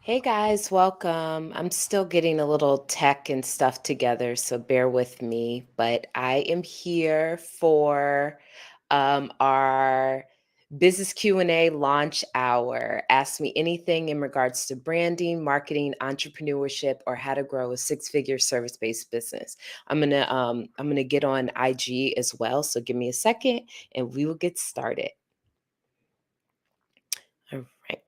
Hey guys, welcome. I'm still getting a little tech and stuff together, so bear with me. But I am here for our business Q&A launch hour. Ask me anything in regards to branding, marketing, entrepreneurship, or how to grow a six-figure service-based business. I'm gonna get on IG as well, so give me a second and we will get started. All right.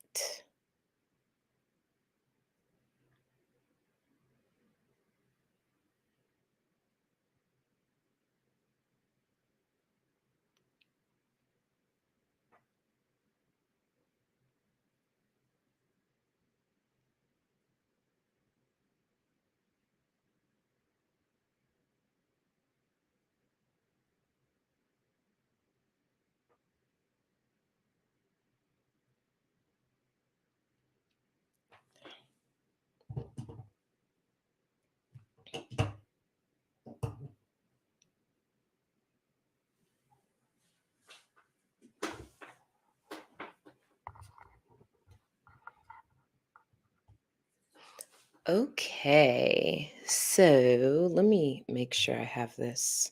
Okay, so let me make sure I have this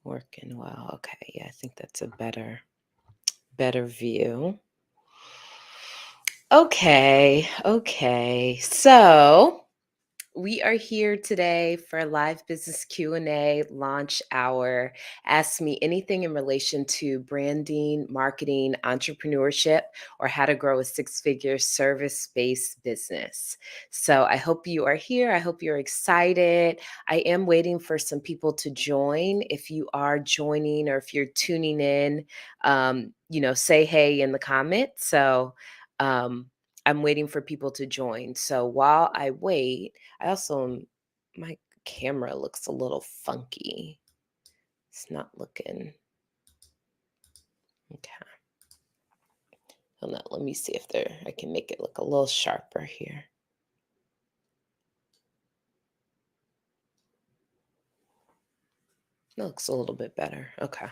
working well. Okay, yeah, I think that's a better view. Okay. So, we are here today for a live business Q&A launch hour. Ask me anything in relation to branding, marketing, entrepreneurship, or how to grow a six-figure service-based business. So I hope you are here. I hope you're excited. I am waiting for some people to join. If you are joining or if you're tuning in, say hey in the comments. Um, I'm waiting for people to join. So while I wait, I also my camera looks a little funky. It's not looking okay. Hold on, let me see if I can make it look a little sharper here. It looks a little bit better. Okay.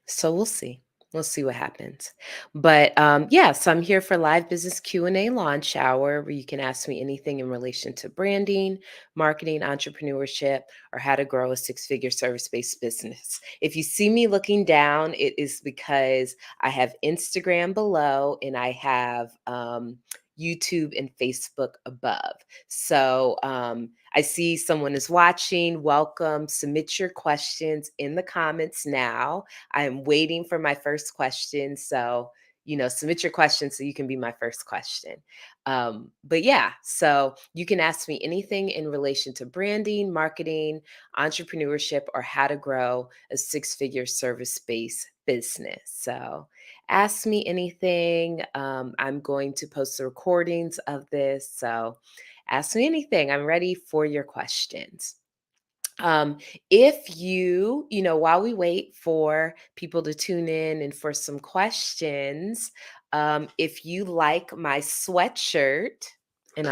So we'll see. We'll see what happens. But yeah, so I'm here for live business Q&A launch hour where you can ask me anything in relation to branding, marketing, entrepreneurship, or how to grow a six-figure service-based business. If you see me looking down, it is because I have Instagram below and I have YouTube and Facebook above. So I see someone is watching. Welcome. Submit your questions in the comments now. I am waiting for my first question. So, submit your questions so you can be my first question. But yeah, so you can ask me anything in relation to branding, marketing, entrepreneurship, or how to grow a six-figure service-based business. So ask me anything. I'm going to post the recordings of this. So ask me anything. I'm ready for your questions. Um, if while we wait for people to tune in and for some questions, if you like my sweatshirt, and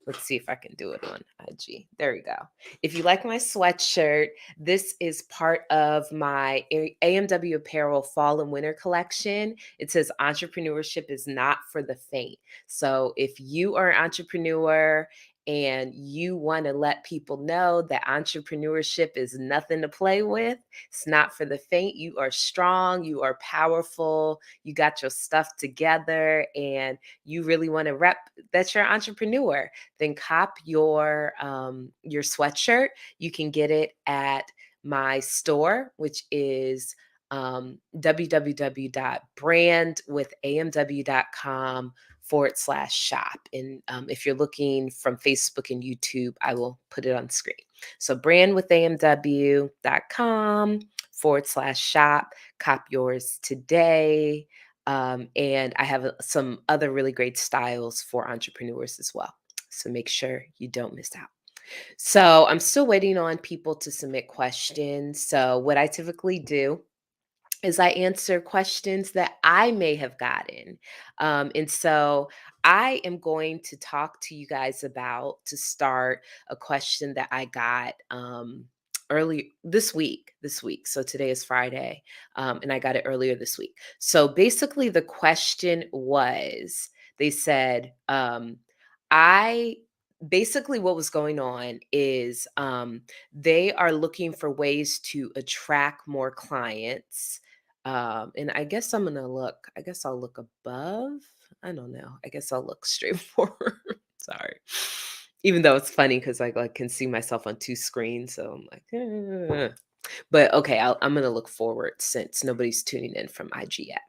let's see if I can do it on IG. There we go. If you like my sweatshirt, this is part of my AMW Apparel Fall and Winter collection. It says entrepreneurship is not for the faint. So if you are an entrepreneur and you want to let people know that entrepreneurship is nothing to play with, it's not for the faint. You are strong, you are powerful, you got your stuff together, and you really want to rep that you're an entrepreneur, then cop your sweatshirt. You can get it at my store, which is www.brandwithamw.com/shop. And if you're looking from Facebook and YouTube, I will put it on screen. So brandwithamw.com/shop. Cop yours today. And I have some other really great styles for entrepreneurs as well. So make sure you don't miss out. So I'm still waiting on people to submit questions. So what I typically do is I answer questions that I may have gotten. And so I am going to talk to you guys about to start a question that I got early this week. This week. So today is Friday, and I got it earlier this week. So basically, the question was they said, I basically what was going on is they are looking for ways to attract more clients, and I guess I'm gonna look. I guess I'll look above. I don't know. I guess I'll look straight forward. Sorry. Even though it's funny because I like can see myself on two screens, so I'm like, but okay, I'm gonna look forward since nobody's tuning in from IG yet.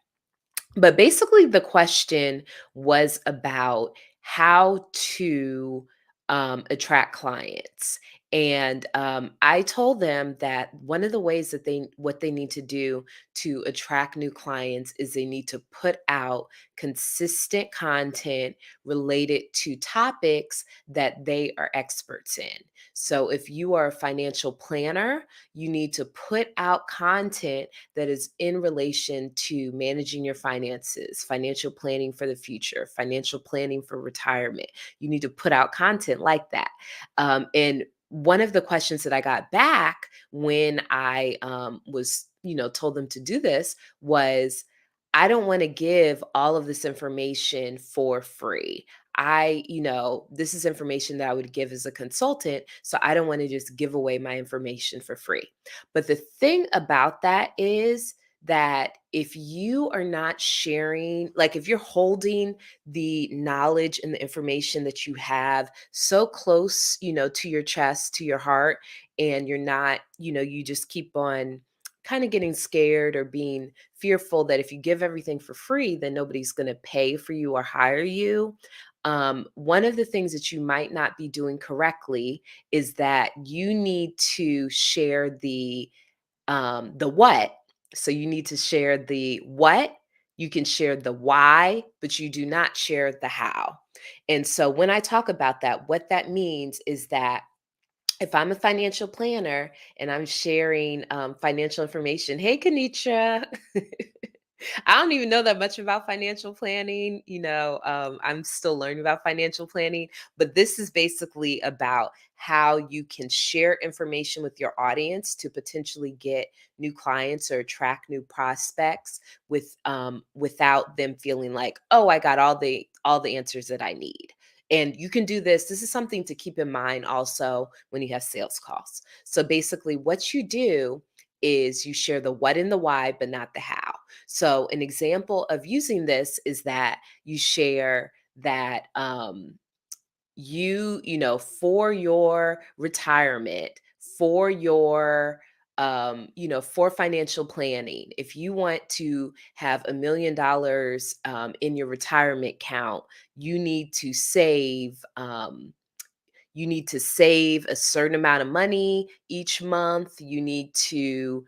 But basically, the question was about how to attract clients. And I told them that one of the ways that what they need to do to attract new clients is they need to put out consistent content related to topics that they are experts in. So if you are a financial planner, you need to put out content that is in relation to managing your finances, financial planning for the future, financial planning for retirement. You need to put out content like that. And one of the questions that I got back when I was, told them to do this was, I don't want to give all of this information for free. This is information that I would give as a consultant. So I don't want to just give away my information for free. But the thing about that is that if you are not sharing, like if you're holding the knowledge and the information that you have so close, to your chest, to your heart, and you're not, you just keep on kind of getting scared or being fearful that if you give everything for free, then nobody's going to pay for you or hire you. One of the things that you might not be doing correctly is that you need to share the what. So you need to share the what, you can share the why, but you do not share the how. And so when I talk about that, what that means is that if I'm a financial planner and I'm sharing financial information, hey, Kanitra. I don't even know that much about financial planning. I'm still learning about financial planning, but this is basically about how you can share information with your audience to potentially get new clients or attract new prospects without them feeling like, oh, I got all the answers that I need. And you can do this. This is something to keep in mind also when you have sales calls. So basically, what you do is you share the what and the why, but not the how. So, an example of using this is that you share that for your retirement, for your for financial planning, if you want to have $1 million in your retirement account, you need to save a certain amount of money each month. You need to,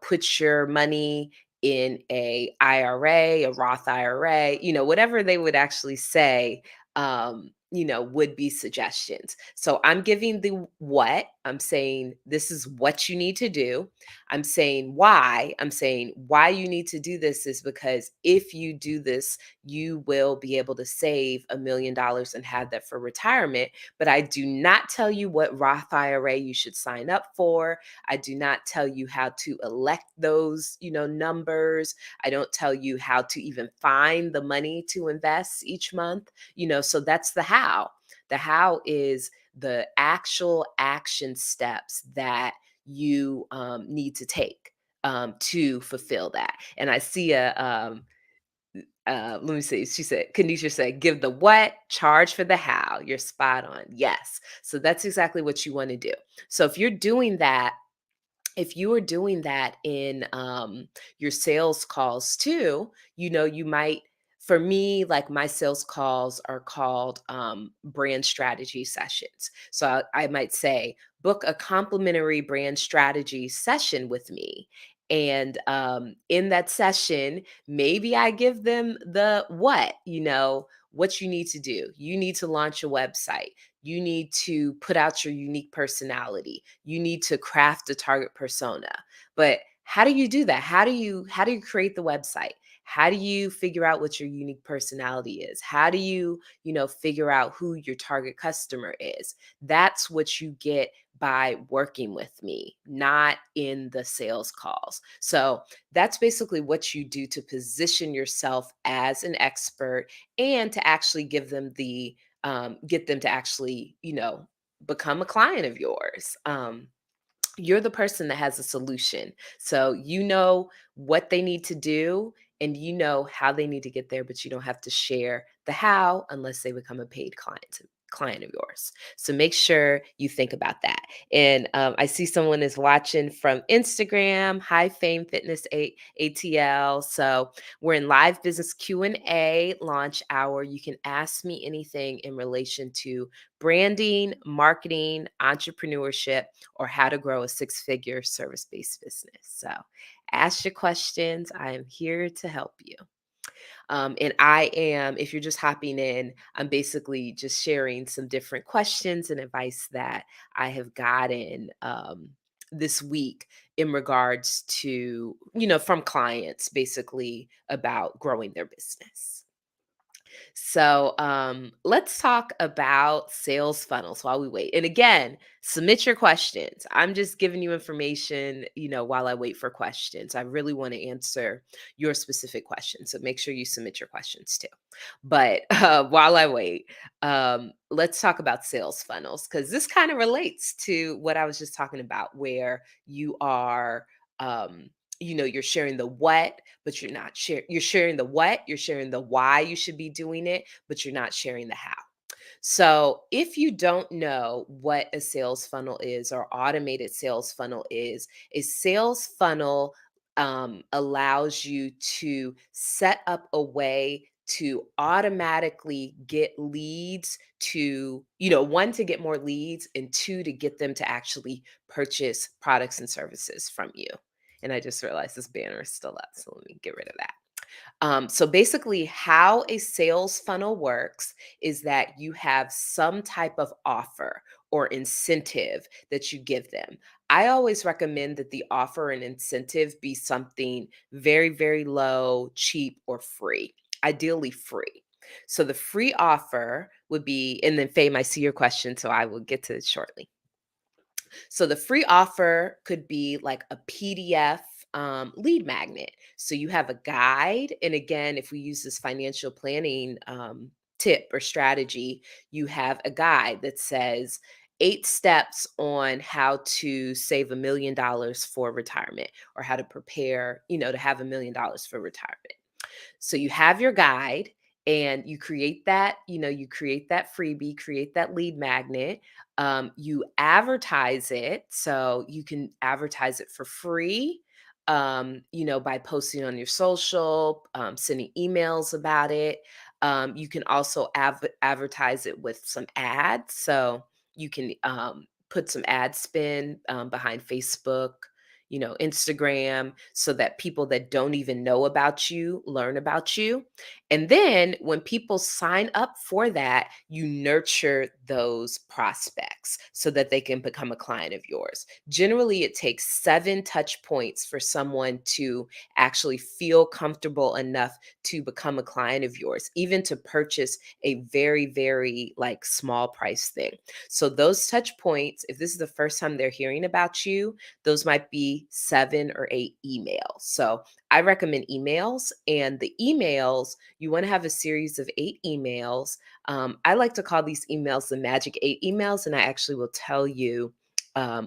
put your money in a IRA, a Roth IRA, whatever they would actually say, would be suggestions. So I'm giving the what. I'm saying this is what you need to do. I'm saying why. I'm saying why you need to do this is because if you do this, you will be able to save $1 million and have that for retirement. But I do not tell you what Roth IRA you should sign up for. I do not tell you how to elect those, numbers. I don't tell you how to even find the money to invest each month, so that's the how. The how is the actual action steps that you need to take to fulfill that. And I see let me see. She said, Kanisha said, give the what, charge for the how. You're spot on. Yes. So that's exactly what you want to do. So if you are doing that in your sales calls too, you might, for me, like my sales calls are called brand strategy sessions. So I might say book a complimentary brand strategy session with me. And in that session, maybe I give them the what you need to do. You need to launch a website. You need to put out your unique personality. You need to craft a target persona. But how do you do that? How do you create the website? How do you figure out what your unique personality is? How do you figure out who your target customer is? That's what you get by working with me, not in the sales calls. So that's basically what you do to position yourself as an expert and to actually get them to actually, become a client of yours. You're the person that has a solution. So you know what they need to do and you know how they need to get there, but you don't have to share the how unless they become a paid client of yours. So make sure you think about that. And I see someone is watching from Instagram. Hi, Fame Fitness ATL. So we're in live business Q&A launch hour. You can ask me anything in relation to branding, marketing, entrepreneurship, or how to grow a six-figure service-based business. So ask your questions. I am here to help you. And if you're just hopping in, I'm basically just sharing some different questions and advice that I have gotten this week in regards to, from clients basically about growing their business. So let's talk about sales funnels while we wait. And again, submit your questions. I'm just giving you information, while I wait for questions. I really want to answer your specific questions. So make sure you submit your questions too. But while I wait, let's talk about sales funnels because this kind of relates to what I was just talking about, where you are. You're sharing the what, but you're sharing the what, you're sharing the why you should be doing it, but you're not sharing the how. So if you don't know what a sales funnel is or automated sales funnel is, a sales funnel allows you to set up a way to automatically get leads to, one, to get more leads, and two, to get them to actually purchase products and services from you. And I just realized this banner is still up, so let me get rid of that. So basically, how a sales funnel works is that you have some type of offer or incentive that you give them. I always recommend that the offer and incentive be something very, very low, cheap, or free, ideally free. So the free offer would be, and then Fame, I see your question, so I will get to it shortly. So the free offer could be like a PDF lead magnet. So you have a guide. And again, if we use this financial planning tip or strategy, you have a guide that says 8 steps on how to save $1 million for retirement or how to prepare, to have $1 million for retirement. So you have your guide and you create that freebie, create that lead magnet. You advertise it. So you can advertise it for free, by posting on your social, sending emails about it. You can also advertise it with some ads. So you can put some ad spin behind Facebook, Instagram, so that people that don't even know about you learn about you. And then when people sign up for that, you nurture those prospects so that they can become a client of yours. Generally, it takes 7 touch points for someone to actually feel comfortable enough to become a client of yours, even to purchase a very, very like small price thing. So those touch points, if this is the first time they're hearing about you, those might be 7 or 8 emails. So I recommend emails, and the emails, you want to have a series of 8 emails. I like to call these emails the magic 8 emails, and I actually will tell you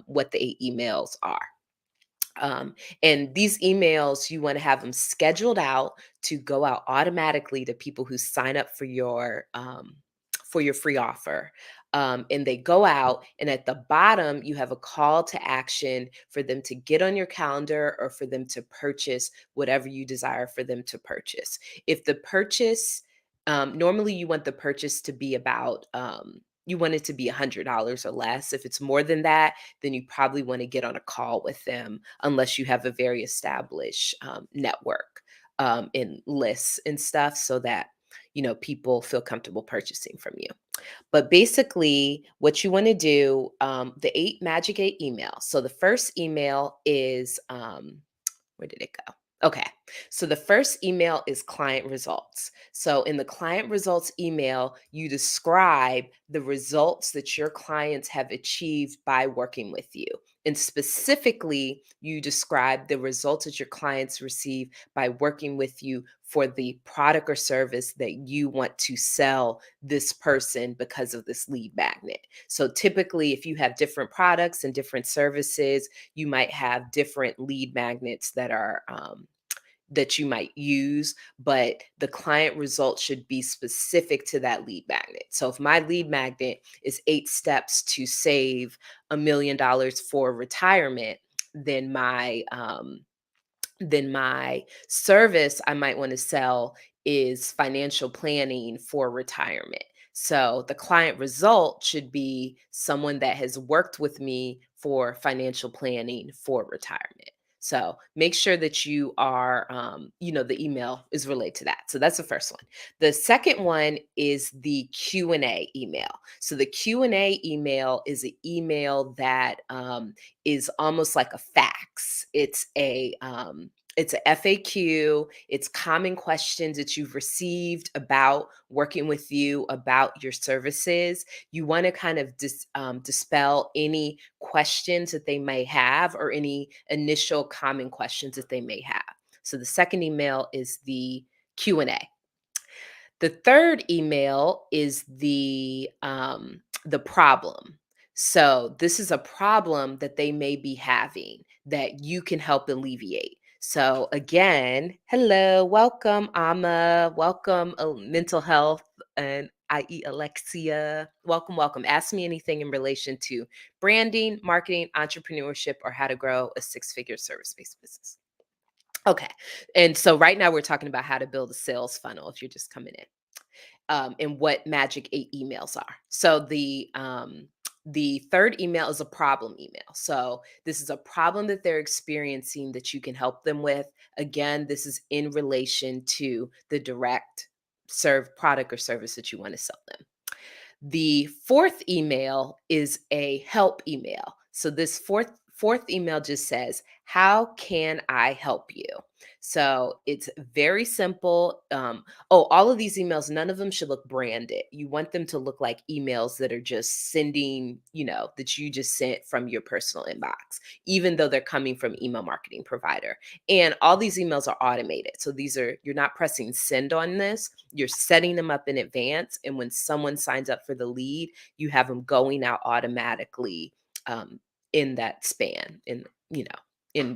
what the 8 emails are. And these emails, you want to have them scheduled out to go out automatically to people who sign up for your free offer. And they go out, and at the bottom, you have a call to action for them to get on your calendar or for them to purchase whatever you desire for them to purchase. If the purchase, normally you want the purchase to be about you want it to be $100 or less. If it's more than that, then you probably want to get on a call with them unless you have a very established network and lists and stuff so that people feel comfortable purchasing from you. But basically, what you want to do, the magic eight email. So the first email is, where did it go? Okay. So the first email is client results. So in the client results email, you describe the results that your clients have achieved by working with you. And specifically, you describe the results that your clients receive by working with you for the product or service that you want to sell this person because of this lead magnet. So typically, if you have different products and different services, you might have different lead magnets that you might use, but the client result should be specific to that lead magnet. So if my lead magnet is 8 steps to save $1 million for retirement, then my service I might want to sell is financial planning for retirement. So the client result should be someone that has worked with me for financial planning for retirement. So make sure that you are, the email is related to that. So that's the first one. The second one is the Q&A email. So the Q&A email is an email that is almost like a fax. It's a FAQ. It's common questions that you've received about working with you, about your services. You want to kind of dispel any questions that they may have or any initial common questions that they may have. So the second email is the Q&A. The third email is the problem. So this is a problem that they may be having that you can help alleviate. So again, hello, welcome, Amma, welcome, mental health, and i.e. Alexia. Welcome, welcome. Ask me anything in relation to branding, marketing, entrepreneurship, or how to grow a six-figure service-based business. Okay. And so right now we're talking about how to build a sales funnel if you're just coming in, and what magic eight emails are. So the third email is a problem email. So this is a problem that they're experiencing that you can help them with. Again, this is in relation to the direct serve product or service that you want to sell them. The fourth email is a help email. So this fourth email just says, "How can I help you?" So it's very simple. All of these emails, none of them should look branded. You want them to look like emails that are just sending, that you just sent from your personal inbox, even though they're coming from email marketing provider. And all these emails are automated. So you're not pressing send on this. You're setting them up in advance. And when someone signs up for the lead, you have them going out automatically in that span, in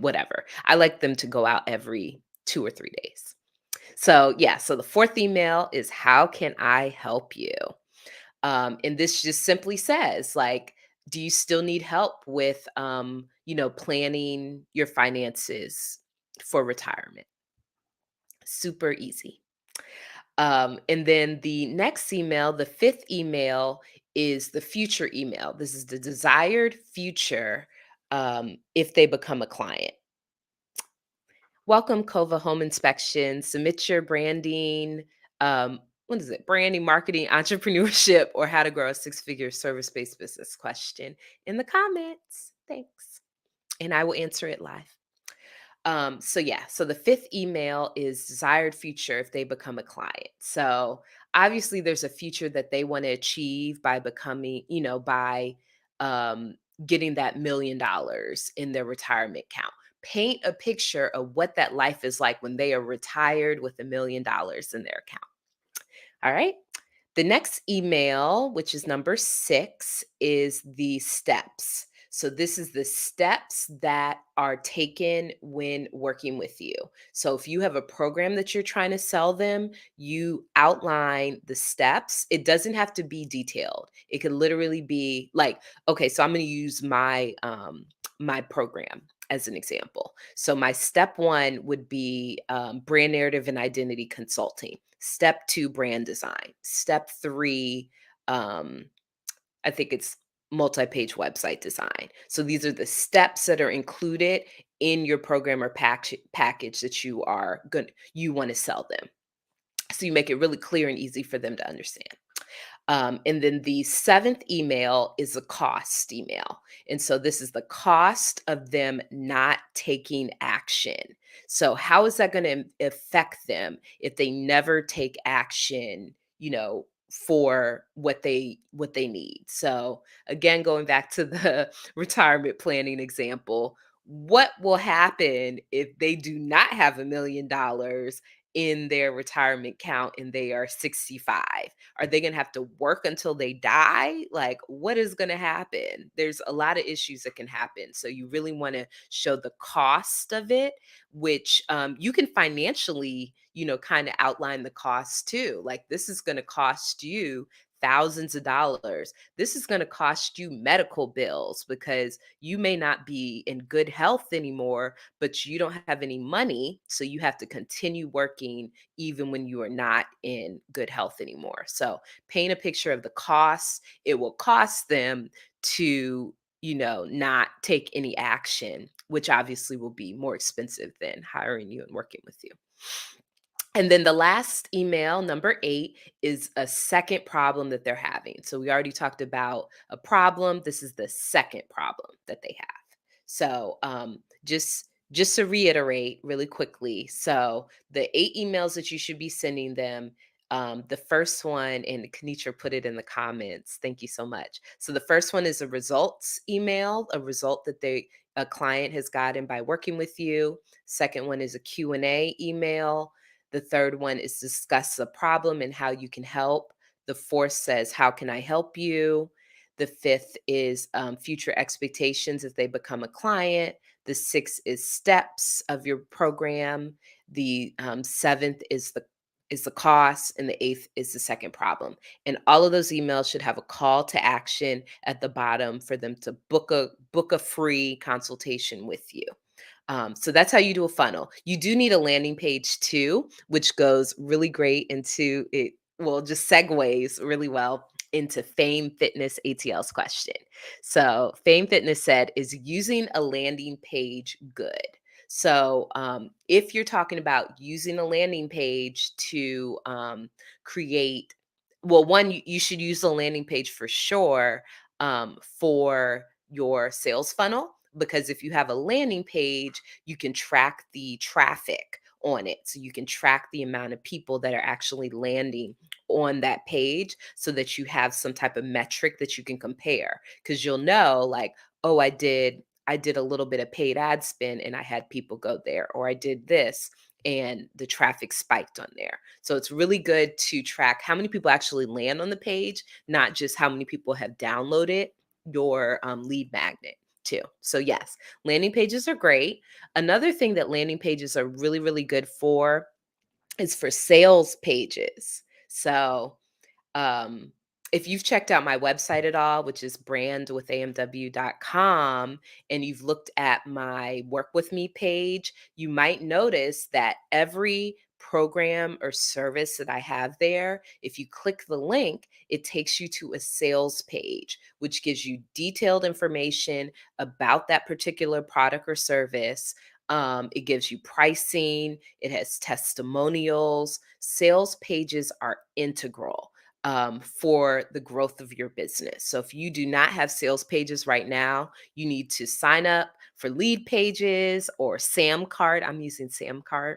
whatever. I like them to go out every 2 or 3 days. So yeah, so the fourth email is, "How can I help you?" And this just simply says, like, do you still need help with planning your finances for retirement? Super easy. And then the next email, the fifth email, is the future email. This is the desired future if they become a client. Welcome, Cova Home Inspection. Submit your branding. What is it? Branding, marketing, entrepreneurship, or how to grow a six-figure service-based business question in the comments. Thanks. And I will answer it live. So the fifth email is desired future if they become a client. So obviously there's a future that they want to achieve by becoming, by um, getting that $1 million in their retirement account. Paint a picture of what that life is like when they are retired with $1 million in their account. All right. The next email, which is number 6, is the steps. So this is the steps that are taken when working with you. So if you have a program that you're trying to sell them, you outline the steps. It doesn't have to be detailed. It could literally be like, okay, so I'm going to use my program as an example. So my step 1 would be brand narrative and identity consulting. Step 2, brand design. Step 3, um, I think it's multi-page website design. So these are the steps that are included in your program or package that you want to sell them. So you make it really clear and easy for them to understand. And then the seventh email is a cost email. And so this is the cost of them not taking action. So how is that going to affect them if they never take action, for what they need? So again, going back to the retirement planning example, what will happen if they do not have $1 million in their retirement account and they are 65? Are they going to have to work until they die? Like, what is going to happen? There's a lot of issues that can happen. So, you really want to show the cost of it, which you can financially, kind of outline the cost too. Like, this is going to cost you thousands of dollars. This is going to cost you medical bills because you may not be in good health anymore, but you don't have any money. So, you have to continue working even when you are not in good health anymore. So paint a picture of the costs it will cost them to, not take any action, which obviously will be more expensive than hiring you and working with you. And then the last email, number 8, is a second problem that they're having. So we already talked about a problem. This is the second problem that they have. So just to reiterate really quickly, so the 8 emails that you should be sending them, the first one, and Kanitra put it in the comments. Thank you so much. So the first one is a results email, a result that a client has gotten by working with you. Second one is a Q&A email. The third one is discuss the problem and how you can help. The fourth says, how can I help you? The fifth is future expectations if they become a client. The sixth is steps of your program. The seventh is the cost, and the eighth is the second problem. And all of those emails should have a call to action at the bottom for them to book a free consultation with you. So that's how you do a funnel. You do need a landing page too, which goes really great into it. Well, just segues really well into Fame Fitness ATL's question. So Fame Fitness said, is using a landing page good? So if you're talking about using a landing page to create, well, one, you should use a landing page for sure for your sales funnel, because if you have a landing page, you can track the traffic on it. So you can track the amount of people that are actually landing on that page so that you have some type of metric that you can compare, because you'll know, like, oh, I did a little bit of paid ad spend and I had people go there, or I did this and the traffic spiked on there. So it's really good to track how many people actually land on the page, not just how many people have downloaded your lead magnet too. So yes, landing pages are great. Another thing that landing pages are really, really good for is for sales pages. So um, if you've checked out my website at all, which is brandwithamw.com, and you've looked at my work with me page, you might notice that every program or service that I have there, if you click the link, it takes you to a sales page, which gives you detailed information about that particular product or service. It gives you pricing, it has testimonials. Sales pages are integral for the growth of your business. So if you do not have sales pages right now, you need to sign up for lead pages or Samcart. I'm using Samcart.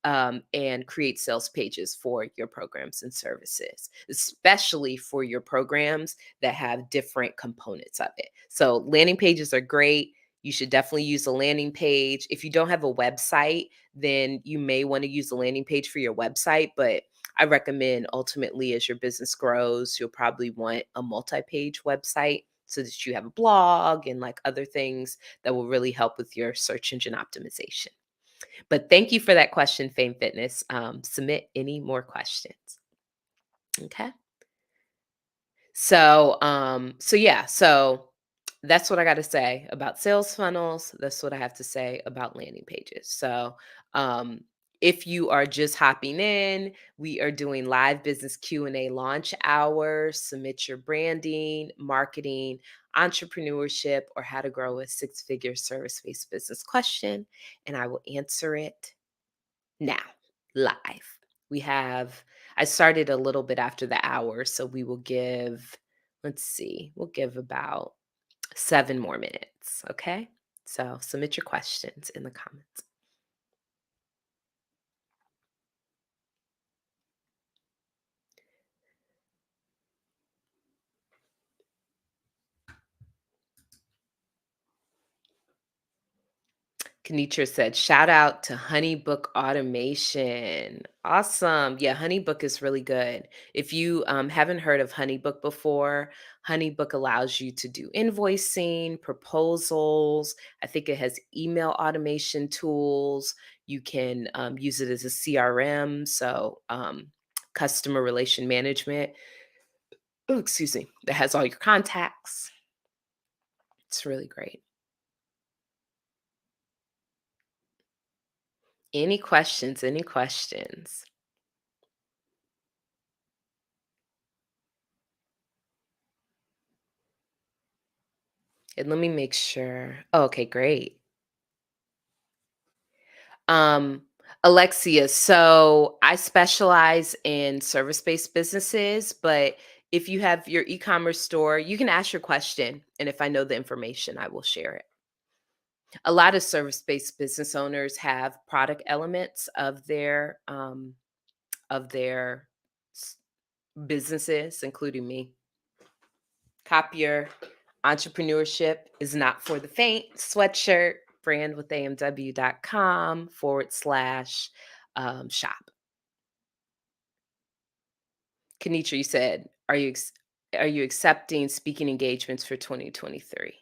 And create sales pages for your programs and services, especially for your programs that have different components of it. So landing pages are great. You should definitely use a landing page. If you don't have a website, then you may want to use a landing page for your website, but I recommend ultimately as your business grows, you'll probably want a multi-page website so that you have a blog and like other things that will really help with your search engine optimization. But thank you for that question, Fame Fitness. Submit any more questions. Okay. So that's what I got to say about sales funnels. That's what I have to say about landing pages. So, um, if you are just hopping in, we are doing live business Q&A launch hour. Submit your branding, marketing, entrepreneurship, or how to grow a six-figure service-based business question, and I will answer it now, live. We have I started a little bit after the hour, so we will give, let's see, we'll give about 7 more minutes, okay? So submit your questions in the comments. Kenitra said, shout out to HoneyBook Automation. Awesome. Yeah, HoneyBook is really good. If you haven't heard of HoneyBook before, HoneyBook allows you to do invoicing, proposals. I think it has email automation tools. You can use it as a CRM, so customer relation management. Oh, excuse me. That has all your contacts. It's really great. Any questions? Any questions? And let me make sure. Oh, okay, great. Um, Alexia, so I specialize in service-based businesses, but if you have your e-commerce store, you can ask your question, and if I know the information, I will share it. A lot of service-based business owners have product elements of their s- businesses, including me. Copier entrepreneurship is not for the faint. Sweatshirt, brandwithamw.com/shop. Kenitra, you said, are you accepting speaking engagements for 2023?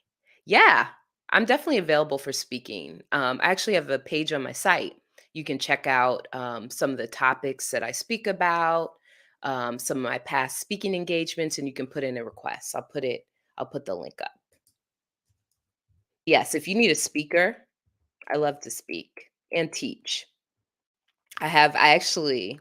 Yeah, I'm definitely available for speaking. I actually have a page on my site. You can check out some of the topics that I speak about, some of my past speaking engagements, and you can put in a request. I'll put the link up. Yes, if you need a speaker, I love to speak and teach. I actually,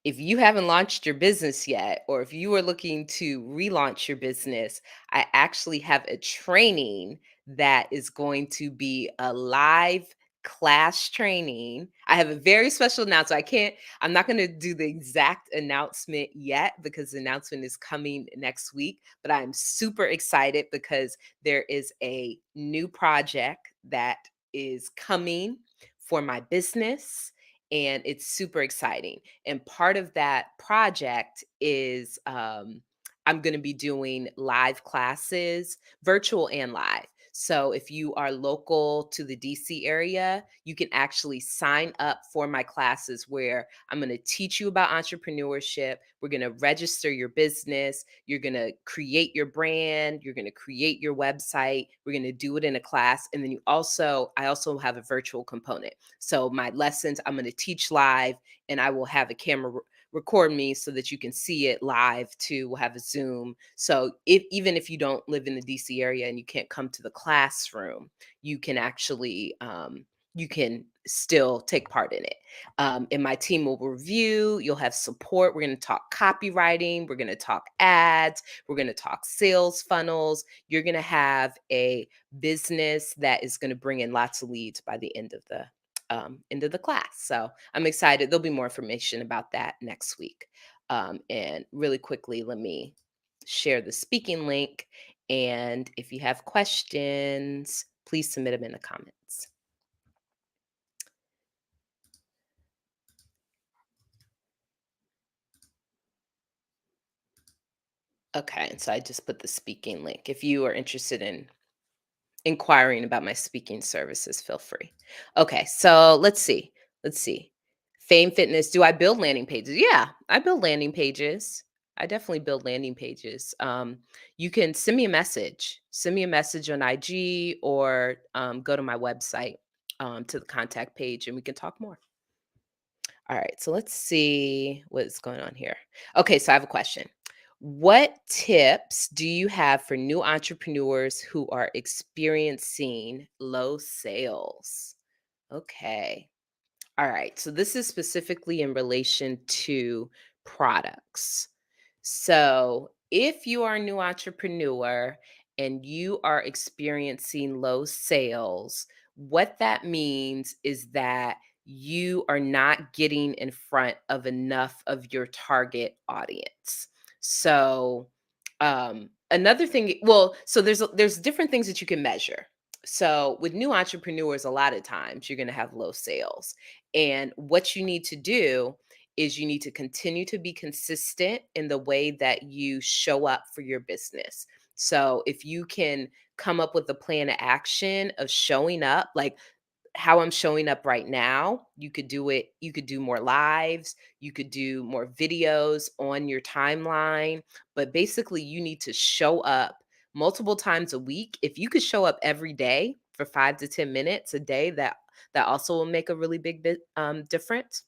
if you haven't launched your business yet, or if you are looking to relaunch your business, I actually have a training that is going to be a live class training. I have a very special announcement. I'm not going to do the exact announcement yet because the announcement is coming next week, but I'm super excited because there is a new project that is coming for my business, and it's super exciting. And part of that project is I'm going to be doing live classes, virtual and live. So if you are local to the DC area, you can actually sign up for my classes where I'm going to teach you about entrepreneurship. We're going to register your business. You're going to create your brand. You're going to create your website. We're going to do it in a class. And then I also have a virtual component. So my lessons, I'm going to teach live, and I will have a camera record me so that you can see it live too. We'll have a Zoom. So even if you don't live in the DC area and you can't come to the classroom, you can actually you can still take part in it. And my team will review. You'll have support. We're going to talk copywriting. We're going to talk ads. We're going to talk sales funnels. You're going to have a business that is going to bring in lots of leads by the end of the class. So I'm excited. There'll be more information about that next week. And really quickly, let me share the speaking link. And if you have questions, please submit them in the comments. Okay, and so I just put the speaking link. If you are interested in inquiring about my speaking services, feel free. Okay, so let's see. Let's see. Fame Fitness. Do I build landing pages? Yeah, I build landing pages. I definitely build landing pages. You can send me a message. Send me a message on IG, or go to my website, to the contact page, and we can talk more. All right, so let's see what's going on here. Okay, so I have a question. What tips do you have for new entrepreneurs who are experiencing low sales? Okay. All right. So this is specifically in relation to products. So if you are a new entrepreneur and you are experiencing low sales, what that means is that you are not getting in front of enough of your target audience. So another thing, well, so there's different things that you can measure. So with new entrepreneurs, a lot of times you're going to have low sales, and what you need to do is you need to continue to be consistent in the way that you show up for your business. So if you can come up with a plan of action of showing up, like how I'm showing up right now, you could do more lives, you could do more videos on your timeline, but basically you need to show up multiple times a week. If you could show up every day for 5 to 10 minutes a day, that also will make a really big difference.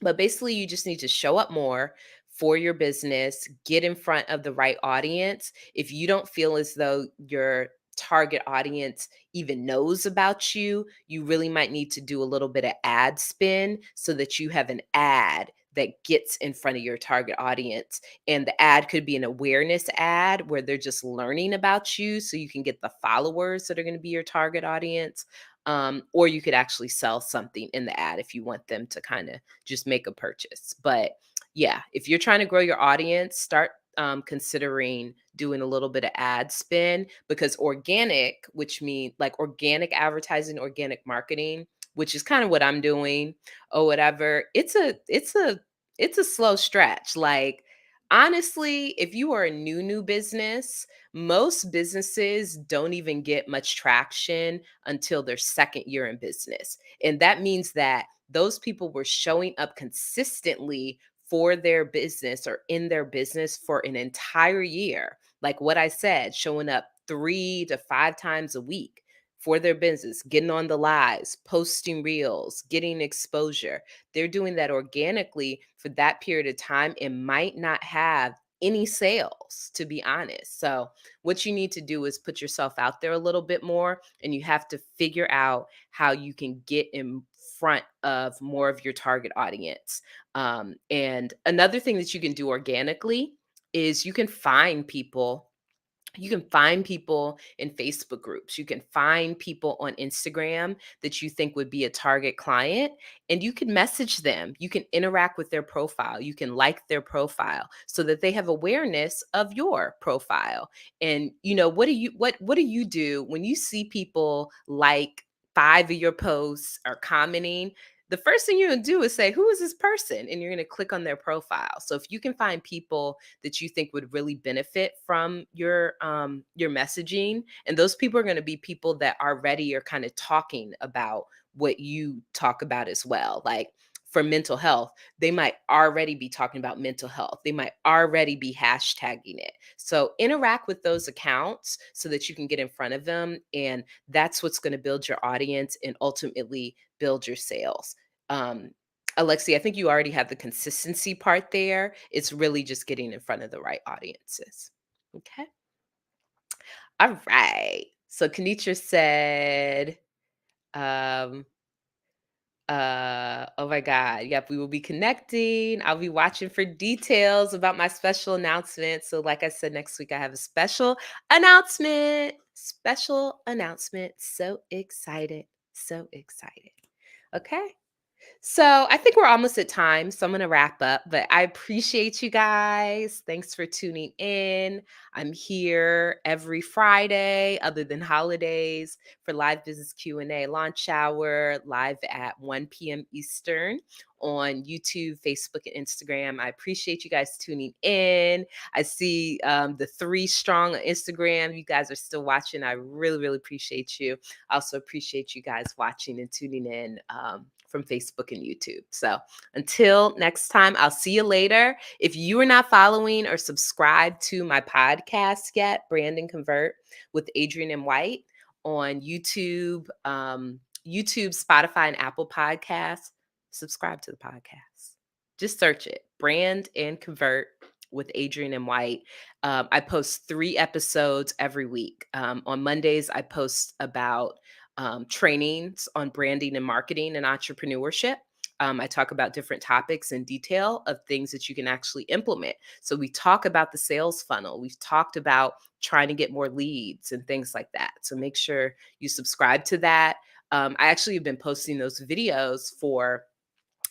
But basically, you just need to show up more for your business, get in front of the right audience. If you don't feel as though your target audience even knows about you, you really might need to do a little bit of ad spin so that you have an ad that gets in front of your target audience. And the ad could be an awareness ad where they're just learning about you so you can get the followers that are going to be your target audience. Or you could actually sell something in the ad if you want them to kind of just make a purchase. But yeah, if you're trying to grow your audience, start considering doing a little bit of ad spin, because organic, which means like organic advertising, organic marketing, which is kind of what I'm doing or whatever. It's a slow stretch. Like honestly, if you are a new business, most businesses don't even get much traction until their second year in business. And that means that those people were showing up consistently for their business or in their business for an entire year. Like what I said, showing up 3 to 5 times a week for their business, getting on the lives, posting reels, getting exposure. They're doing that organically for that period of time and might not have any sales, to be honest. So, what you need to do is put yourself out there a little bit more, and you have to figure out how you can get in front of more of your target audience. And another thing that you can do organically is you can find people in Facebook groups. You can find people on Instagram that you think would be a target client, and you can message them. You can interact with their profile. You can like their profile so that they have awareness of your profile. And what do you do when you see people like 5 of your posts or commenting? The first thing you're going to do is say, "Who is this person?" And you're going to click on their profile. So if you can find people that you think would really benefit from your messaging, and those people are going to be people that already are kind of talking about what you talk about as well. Like for mental health, they might already be talking about mental health, they might already be hashtagging it. So interact with those accounts so that you can get in front of them, and that's what's going to build your audience and ultimately build your sales. um, Alexi, I think you already have the consistency part there. It's really just getting in front of the right audiences. Okay. All right. So Kenitra said, um, oh my God. Yep, we will be connecting. I'll be watching for details about my special announcement. So, like I said, next week I have a special announcement. Special announcement. So excited. So excited. Okay. So I think we're almost at time. So I'm going to wrap up, but I appreciate you guys. Thanks for tuning in. I'm here every Friday, other than holidays, for live business Q&A launch hour, live at 1 p.m. Eastern on YouTube, Facebook, and Instagram. I appreciate you guys tuning in. I see the 3 strong on Instagram. You guys are still watching. I really, really appreciate you. I also appreciate you guys watching and tuning in from Facebook and YouTube. So until next time, I'll see you later. If you are not following or subscribed to my podcast yet, Brand and Convert with Adrian and White on YouTube, Spotify, and Apple Podcasts, subscribe to the podcast. Just search it, Brand and Convert with Adrian and White. I post 3 episodes every week. On Mondays, I post about trainings on branding and marketing and entrepreneurship. I talk about different topics in detail of things that you can actually implement. So we talk about the sales funnel. We've talked about trying to get more leads and things like that. So make sure you subscribe to that. I actually have been posting those videos for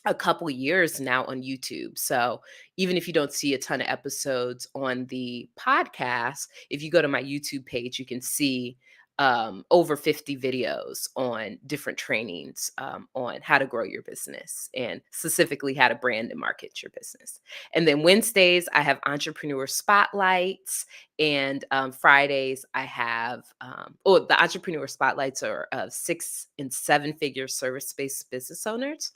a couple years now on YouTube. So even if you don't see a ton of episodes on the podcast, if you go to my YouTube page, you can see over 50 videos on different trainings on how to grow your business and specifically how to brand and market your business. And then Wednesdays, I have entrepreneur spotlights. And Fridays, I have, the entrepreneur spotlights are 6 and 7 figure service-based business owners.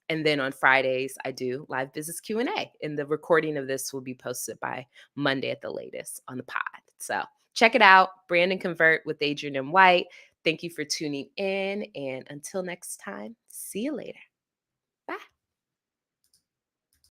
And then on Fridays, I do live business Q&A. And the recording of this will be posted by Monday at the latest on the pod. So check it out. Brand and Convert with Adrian and White. Thank you for tuning in. And until next time, see you later.